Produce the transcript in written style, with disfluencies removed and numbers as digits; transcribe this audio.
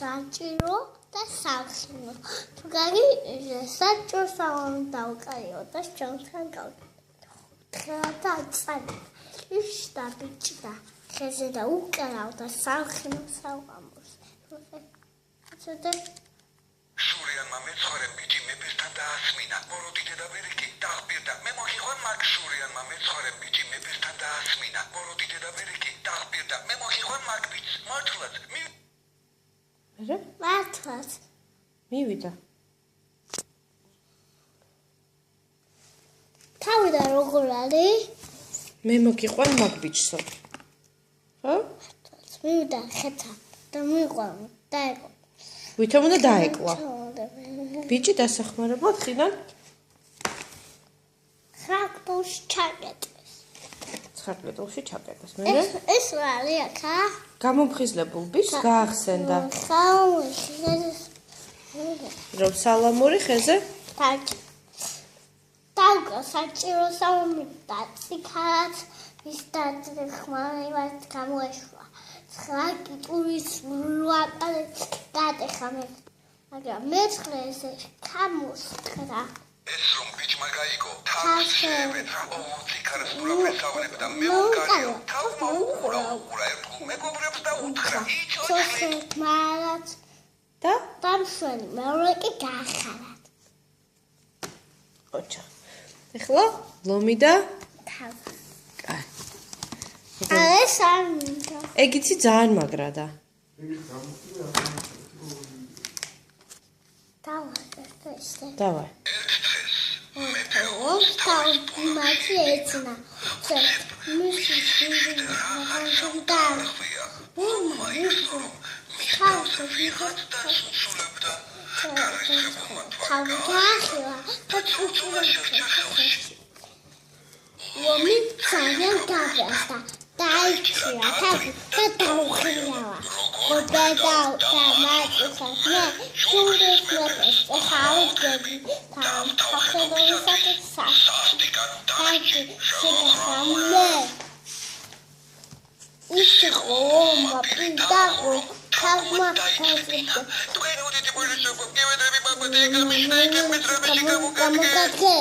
საჭირო და სახინო. თუ გაგი საჭიროს დავკარიო და ჩვენთან გავხდა წადი. ის დაბიჭდა. ხეზე და უკრავ და სახინო საღამოს. შურიანმა მეცხოვრემ ბიჭი მეფესთან დაასმინა. მოროდი დედაბერიკი დაღბირდა. მე მოხიხვარ მაგ შურიანმა მეცხოვრემ ბიჭი მეფესთან დაასმინა. მოროდი დედაბერიკი დაღბირდა. მე მოხიხვარ მაგ ბიჭს. მართლაც მართლაც მივიდა. თავიდან როგორ არის? მე მოგიყვარ მაგ ბიჭსო. ხო? მივიდა ხეთა და მიყვარ დაეკო. ვითომ უნდა დაეკლა. ბიჭი დასახმარებლად ხიდან? ტრაქტორში ჩაკეტეს. ტრაქტორში ჩაკეტეს. მე ეს რა არის აქა? გამომხიზლებულ ბიჭს გაახსენდა. რომ სალამური ხეზე? დავკა საჭირო საომრდა ციხარაც ის დაწეხმარებას გამოეშვა. ცხრა კიტურის რუატარე დატეხა მე. მაგრამ მეცხრე ესე გამოსკრა. ეს რომ ბიჭმა გაიგო, თავს შეეветრა. ციხარას პროფესორებს და მე უკარიო. თავმა უყურა ერთხელ მეგობრებს და უთხრა. ცოცხლ მარად და დამშვენი მეორე კი გაახარათ. ოჩა. ეხლა ლომი და თავ. კაი. ეს არ მინდა. ეგ იცი ძალიან მაგრა და. დავაი. მათი ეცნა. მისი შვილი და ლომი ძალიან გაგასდა. დაიჭირა თავი და დაუხილავა. ხოდა და მაწესას მე შურეს მეფეს ეხავდები თან ხახებისაკეთ საჭი შეგახამლე ისე ხომა პიდაღო თავმა ხაზებდა გამოგაგე